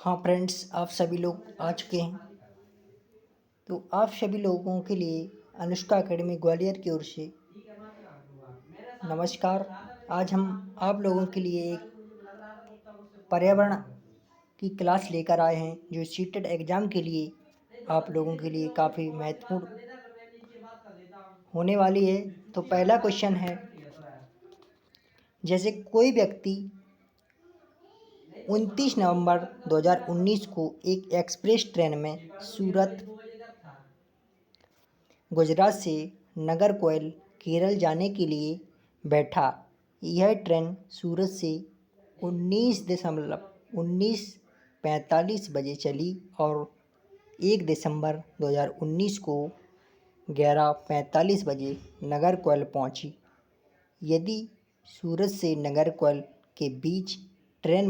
हाँ फ्रेंड्स, आप सभी लोग आ चुके हैं। तो आप सभी लोगों के लिए अनुष्का एकेडमी ग्वालियर की ओर से नमस्कार। आज हम आप लोगों के लिए एक पर्यावरण की क्लास लेकर आए हैं जो सीटेट एग्ज़ाम के लिए आप लोगों के लिए काफ़ी महत्वपूर्ण होने वाली है। तो पहला क्वेश्चन है, जैसे कोई व्यक्ति 29 नवंबर 2019 को एक एक्सप्रेस ट्रेन में सूरत गुजरात से नागरकोइल केरल जाने के लिए बैठा। यह ट्रेन सूरत से 19:45 बजे चली और 1 दिसंबर 2019 को 11:45 बजे नागरकोइल पहुंची। यदि सूरत से नागरकोइल के बीच ट्रेन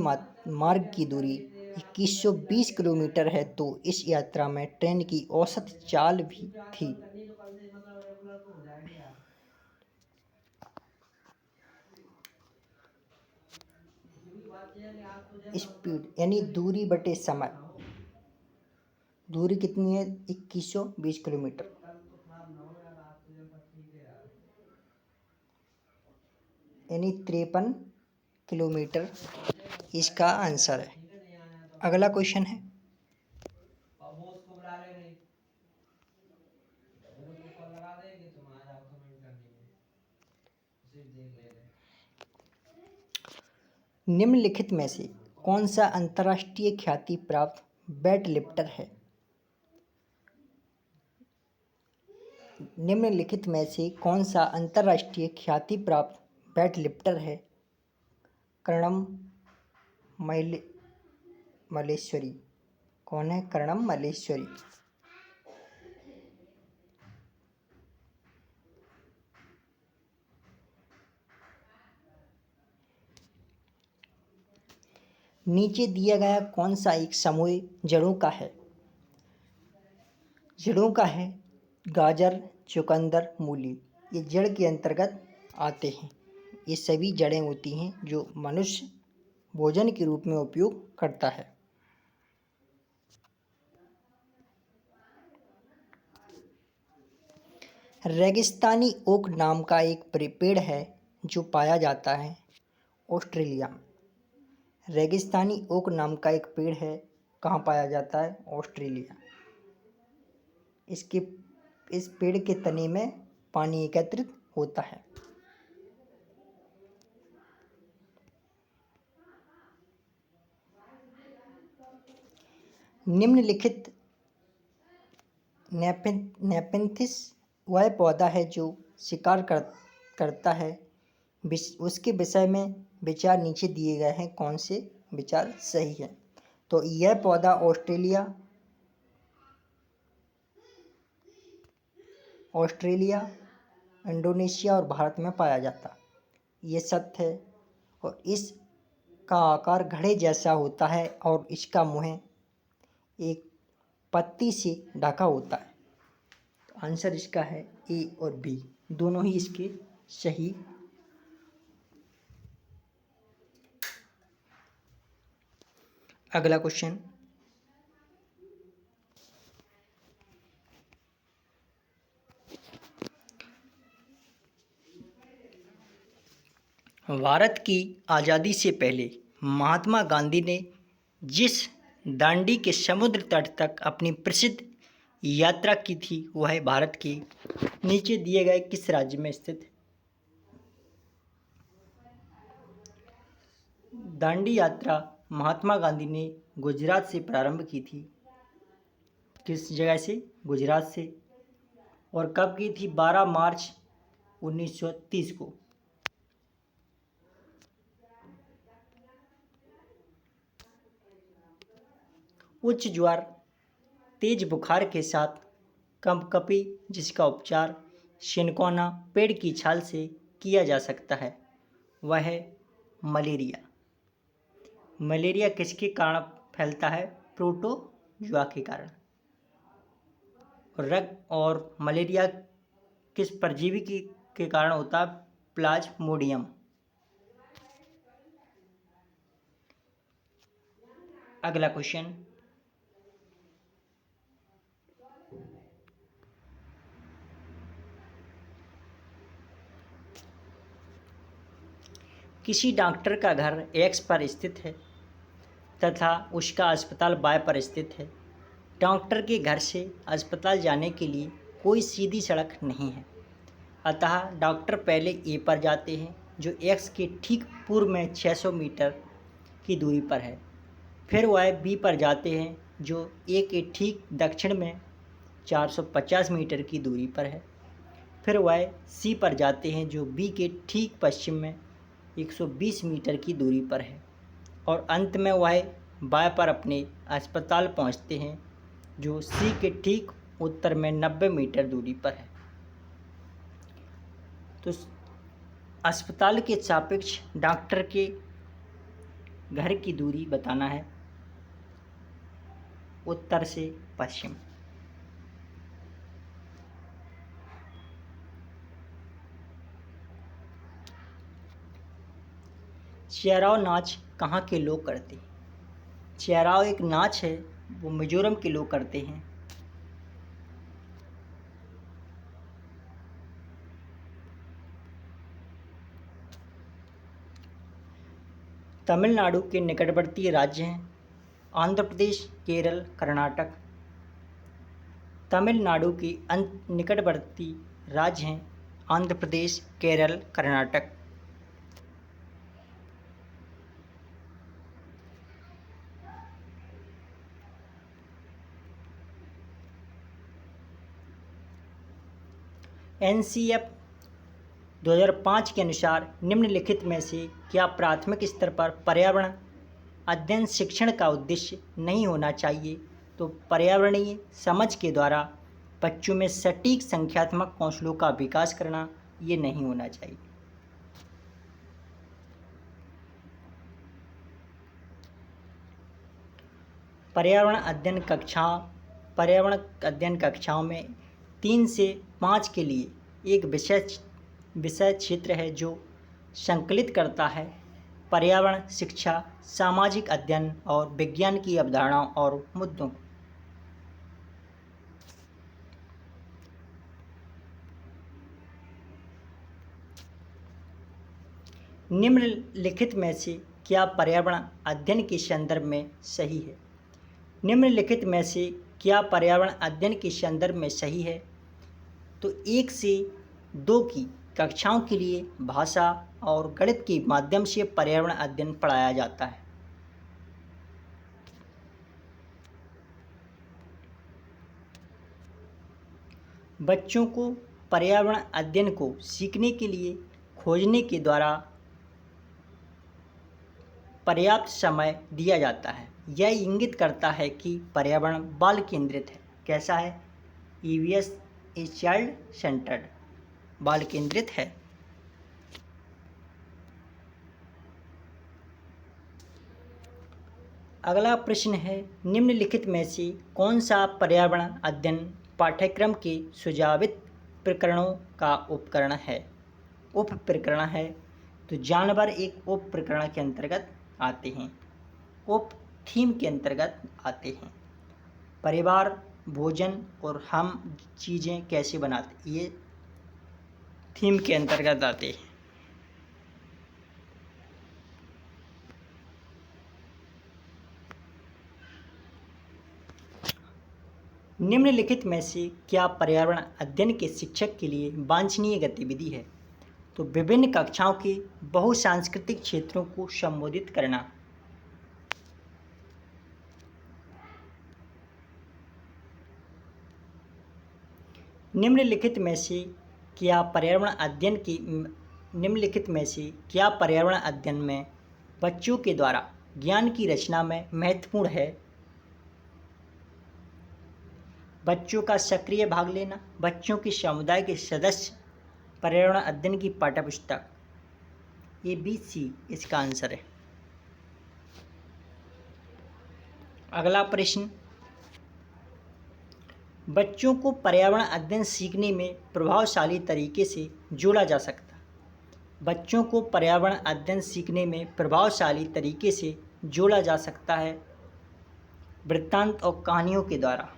मार्ग की दूरी 2120 किलोमीटर है तो इस यात्रा में ट्रेन की औसत चाल भी थी। स्पीड यानी दूरी बटे समय। दूरी कितनी है? 2120 किलोमीटर। यानी 53 किलोमीटर इसका आंसर है। अगला क्वेश्चन है, निम्नलिखित में से कौन सा अंतर्राष्ट्रीय ख्याति प्राप्त वेट लिफ्टर है? निम्नलिखित में से कौन सा अंतर्राष्ट्रीय ख्याति प्राप्त वेट लिफ्टर है? कर्णम मल्लेश्वरी। कौन है कर्णम मल्लेश्वरी? नीचे दिया गया कौन सा एक समूह जड़ों का है? जड़ों का है गाजर, चुकंदर, मूली। ये जड़ के अंतर्गत आते हैं। ये सभी जड़ें होती हैं जो मनुष्य भोजन के रूप में उपयोग करता है। रेगिस्तानी ओक नाम का एक पेड़ है जो पाया जाता है ऑस्ट्रेलिया में। रेगिस्तानी ओक नाम का एक पेड़ है, कहाँ पाया जाता है? ऑस्ट्रेलिया। इस पेड़ के तने में पानी एकत्रित होता है। निम्नलिखित नेपेंथिस वह पौधा है जो शिकार करता है। उसके विषय में विचार नीचे दिए गए हैं, कौन से विचार सही है? तो यह पौधा ऑस्ट्रेलिया, इंडोनेशिया और भारत में पाया जाता। ये सत्य है। और इसका आकार घड़े जैसा होता है और इसका मुंह एक पत्ती से ढका होता है। आंसर इसका है ए और बी, दोनों ही इसके सही। अगला क्वेश्चन, भारत की आज़ादी से पहले महात्मा गांधी ने जिस दांडी के समुद्र तट तक अपनी प्रसिद्ध यात्रा की थी वह भारत के नीचे दिए गए किस राज्य में स्थित है? दांडी यात्रा महात्मा गांधी ने गुजरात से प्रारंभ की थी। किस जगह से? गुजरात से। और कब की थी? 12 मार्च 1930 को। उच्च ज्वर, तेज बुखार के साथ कंपकपी जिसका उपचार सिनकोना पेड़ की छाल से किया जा सकता है वह है मलेरिया। मलेरिया किसके कारण फैलता है? प्रोटोजुआ के कारण। और मलेरिया किस परजीवी के कारण होता है? प्लाज्मोडियम। अगला क्वेश्चन, किसी डॉक्टर का घर एक्स पर स्थित है तथा उसका अस्पताल वाई पर स्थित है। डॉक्टर के घर से अस्पताल जाने के लिए कोई सीधी सड़क नहीं है, अतः डॉक्टर पहले ए पर जाते हैं जो एक्स के ठीक पूर्व में 600 मीटर की दूरी पर है। फिर वह बी पर जाते हैं जो ए के ठीक दक्षिण में 450 मीटर की दूरी पर है। फिर वह सी पर जाते हैं जो बी के ठीक पश्चिम में 120 मीटर की दूरी पर है, और अंत में वह बाय पर अपने अस्पताल पहुंचते हैं जो सी के ठीक उत्तर में 90 मीटर दूरी पर है। तो अस्पताल के सापेक्ष डॉक्टर के घर की दूरी बताना है उत्तर से पश्चिम। चियाराव नाच कहाँ के लोग करते हैं? चियाराव एक नाच है, वो मिजोरम के लोग करते हैं। तमिलनाडु के निकटवर्ती राज्य हैं आंध्र प्रदेश, केरल, कर्नाटक। तमिलनाडु के निकटवर्ती राज्य हैं आंध्र प्रदेश, केरल, कर्नाटक। NCF 2005 के अनुसार निम्नलिखित में से क्या प्राथमिक स्तर पर पर्यावरण अध्ययन शिक्षण का उद्देश्य नहीं होना चाहिए? तो पर्यावरणीय समझ के द्वारा बच्चों में सटीक संख्यात्मक कौशलों का विकास करना ये नहीं होना चाहिए। पर्यावरण अध्ययन कक्षाओं में 3 से 5 के लिए एक विषय क्षेत्र है जो संकलित करता है पर्यावरण शिक्षा, सामाजिक अध्ययन और विज्ञान की अवधारणाओं और मुद्दों। निम्नलिखित में से क्या पर्यावरण अध्ययन के संदर्भ में सही है? निम्नलिखित में से क्या पर्यावरण अध्ययन के संदर्भ में सही है? तो 1 से 2 की कक्षाओं के लिए भाषा और गणित के माध्यम से पर्यावरण अध्ययन पढ़ाया जाता है। बच्चों को पर्यावरण अध्ययन को सीखने के लिए खोजने के द्वारा पर्याप्त समय दिया जाता है। यह इंगित करता है कि पर्यावरण बाल केंद्रित है। कैसा है? EVS इज चाइल्ड सेंटर्ड, बाल केंद्रित है। अगला प्रश्न है, निम्नलिखित में से कौन सा पर्यावरण अध्ययन पाठ्यक्रम के सुझावित प्रकरणों का उप प्रकरण है? तो जानवर एक उप प्रकरण के अंतर्गत आते हैं, उप थीम के अंतर्गत आते हैं। परिवार, भोजन और हम चीज़ें कैसे बनाते, ये थीम के अंतर्गत आते हैं। निम्नलिखित में से क्या पर्यावरण अध्ययन के शिक्षक के लिए वांछनीय गतिविधि है? तो विभिन्न कक्षाओं के बहुसांस्कृतिक क्षेत्रों को संबोधित करना। निम्नलिखित में से क्या पर्यावरण अध्ययन में बच्चों के द्वारा ज्ञान की रचना में महत्वपूर्ण है? बच्चों का सक्रिय भाग लेना, बच्चों के समुदाय के सदस्य, पर्यावरण अध्ययन की पाठ्यपुस्तक। ABC इसका आंसर है। अगला प्रश्न, बच्चों को पर्यावरण अध्ययन सीखने में प्रभावशाली तरीके से जोड़ा जा सकता। बच्चों को पर्यावरण अध्ययन सीखने में प्रभावशाली तरीके से जोड़ा जा सकता है वृत्तांत और कहानियों के द्वारा।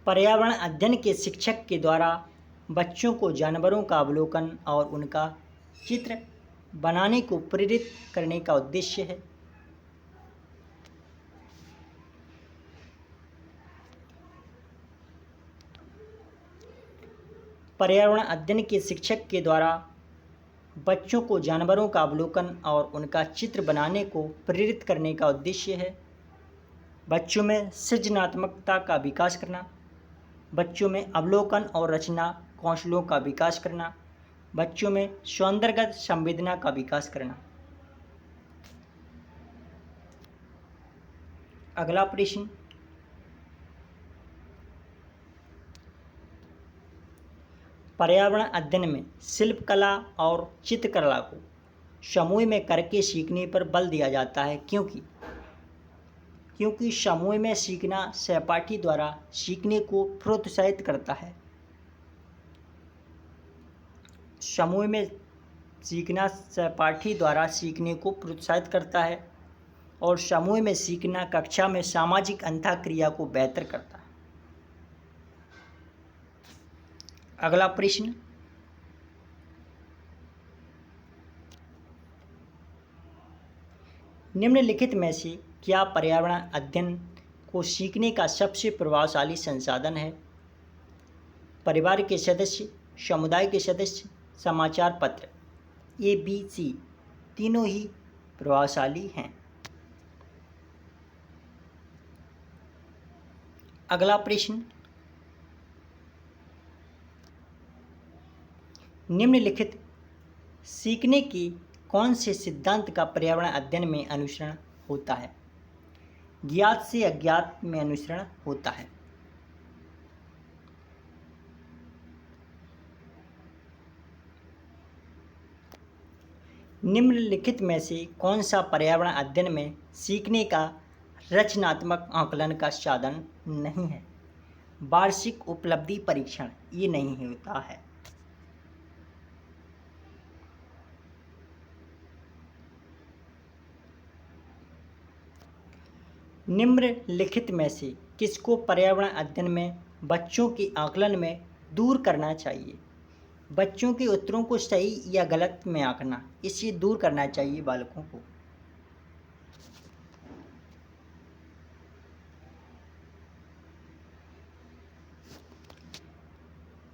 पर्यावरण अध्ययन के शिक्षक के द्वारा बच्चों को जानवरों का अवलोकन और उनका चित्र बनाने को प्रेरित करने का उद्देश्य है। पर्यावरण अध्ययन के शिक्षक के द्वारा बच्चों को जानवरों का अवलोकन और उनका चित्र बनाने को प्रेरित करने का उद्देश्य है। बच्चों में सृजनात्मकता का विकास करना, बच्चों में अवलोकन और रचना कौशलों का विकास करना, बच्चों में सौंदर्यगत संवेदना का विकास करना। अगला प्रश्न, पर्यावरण अध्ययन में शिल्पकला और चित्रकला को समूह में करके सीखने पर बल दिया जाता है, क्योंकि समूह में सीखना सहपाठी द्वारा सीखने को प्रोत्साहित करता है। समूह में सीखना सहपाठी द्वारा सीखने को प्रोत्साहित करता है और समूह में सीखना कक्षा में सामाजिक अंतःक्रिया को बेहतर करता है। अगला प्रश्न, निम्नलिखित में से क्या पर्यावरण अध्ययन को सीखने का सबसे प्रभावशाली संसाधन है? परिवार के सदस्य, समुदाय के सदस्य, समाचार पत्र। ABC तीनों ही प्रभावशाली हैं। अगला प्रश्न, निम्नलिखित सीखने के कौन से सिद्धांत का पर्यावरण अध्ययन में अनुसरण होता है? ज्ञात से अज्ञात में अनुसरण होता है। निम्नलिखित में से कौन सा पर्यावरण अध्ययन में सीखने का रचनात्मक आकलन का साधन नहीं है? वार्षिक उपलब्धि परीक्षण ये नहीं होता है। निम्नलिखित में से किसको पर्यावरण अध्ययन में बच्चों के आकलन में दूर करना चाहिए? बच्चों के उत्तरों को सही या गलत में आंकना, इसे दूर करना चाहिए बालकों को।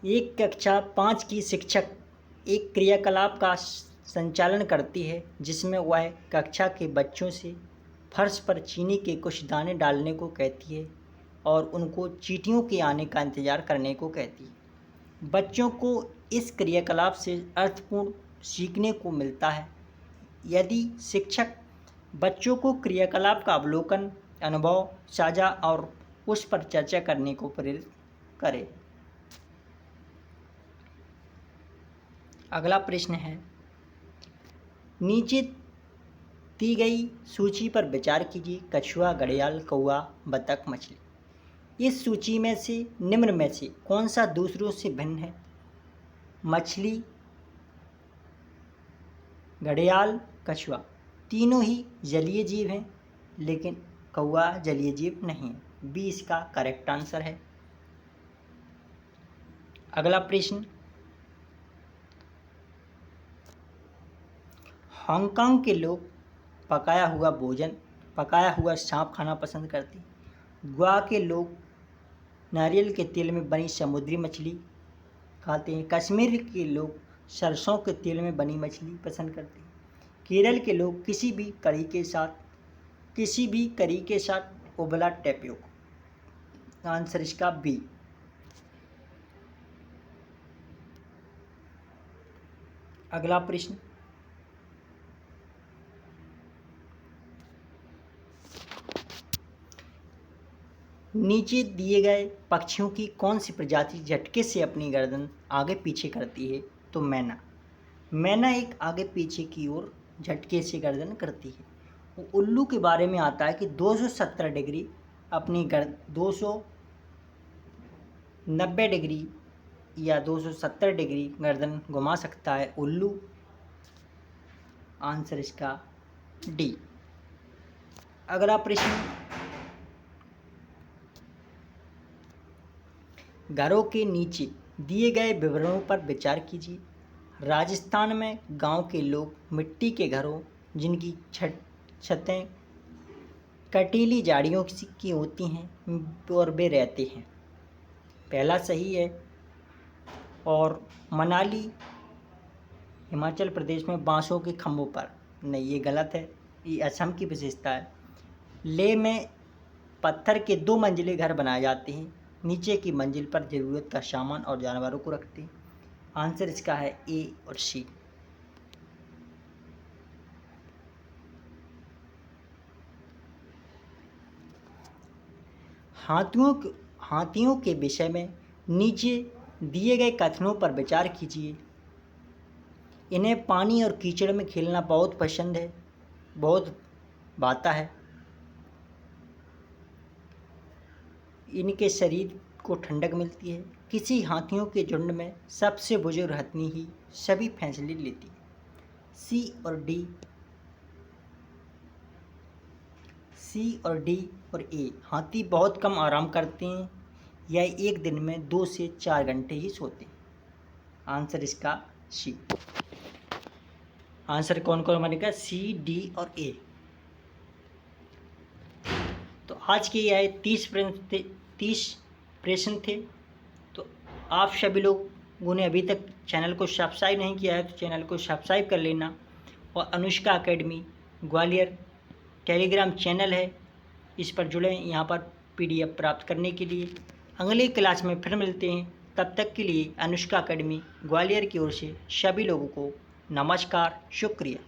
एक कक्षा 5 की शिक्षक एक क्रियाकलाप का संचालन करती है जिसमें वह कक्षा के बच्चों से फर्श पर चीनी के कुछ दाने डालने को कहती है और उनको चींटियों के आने का इंतज़ार करने को कहती है। बच्चों को इस क्रियाकलाप से अर्थपूर्ण सीखने को मिलता है यदि शिक्षक बच्चों को क्रियाकलाप का अवलोकन, अनुभव साझा और उस पर चर्चा करने को प्रेरित करे। अगला प्रश्न है, नीचे दी गई सूची पर विचार कीजिए। कछुआ, घड़ियाल, कौवा, बतख, मछली। इस सूची में से निम्न में से कौन सा दूसरों से भिन्न है? मछली, घड़ियाल, कछुआ तीनों ही जलीय जीव हैं, लेकिन कौवा जलीय जीव नहीं है। बी इसका करेक्ट आंसर है। अगला प्रश्न, हांगकांग के लोग पकाया हुआ सांप खाना पसंद करते हैं। गोवा के लोग नारियल के तेल में बनी समुद्री मछली खाते हैं। कश्मीर के लोग सरसों के तेल में बनी मछली पसंद करते हैं। केरल के लोग किसी भी करी के साथ उबला टेपियोक। आंसर इसका बी। अगला प्रश्न, नीचे दिए गए पक्षियों की कौन सी प्रजाति झटके से अपनी गर्दन आगे पीछे करती है? तो मैना एक आगे पीछे की ओर झटके से गर्दन करती है। उल्लू के बारे में आता है कि 270 डिग्री अपनी 200 90 डिग्री या 270 डिग्री गर्दन घुमा सकता है उल्लू। आंसर इसका डी। अगला प्रश्न, घरों के नीचे दिए गए विवरणों पर विचार कीजिए। राजस्थान में गांव के लोग मिट्टी के घरों, जिनकी छतें कटीली झाड़ियों की होती हैं, और वे रहते हैं। पहला सही है। और मनाली हिमाचल प्रदेश में बांसों के खंभों पर, नहीं, ये गलत है, ये असम की विशेषता है। लेह में पत्थर के 2 मंजिले घर बनाए जाते हैं, नीचे की मंजिल पर ज़रूरत का सामान और जानवरों को रखते हैं। आंसर इसका है ए और सी। हाथियों के विषय में नीचे दिए गए कथनों पर विचार कीजिए। इन्हें पानी और कीचड़ में खेलना बहुत पसंद है, बहुत भाता है। इनके शरीर को ठंडक मिलती है। किसी हाथियों के झुंड में सबसे बुजुर्ग हथनी ही सभी फैसले लेती है। सी और डी और ए। हाथी बहुत कम आराम करते हैं, या एक दिन में 2 से 4 घंटे ही सोते हैं। आंसर इसका सी। आंसर कौन कौन बनेगा? सी, डी और ए। तो आज के यह 30 प्रश्न थे। तो आप सभी लोगों ने अभी तक चैनल को सब्सक्राइब नहीं किया है तो चैनल को सब्सक्राइब कर लेना। और Anushka academy Gwalior Telegram channel है, इस पर जुड़ें यहाँ पर PDF प्राप्त करने के लिए। अगले क्लास में फिर मिलते हैं, तब तक के लिए अनुष्का एकेडमी ग्वालियर की ओर से सभी लोगों को नमस्कार, शुक्रिया।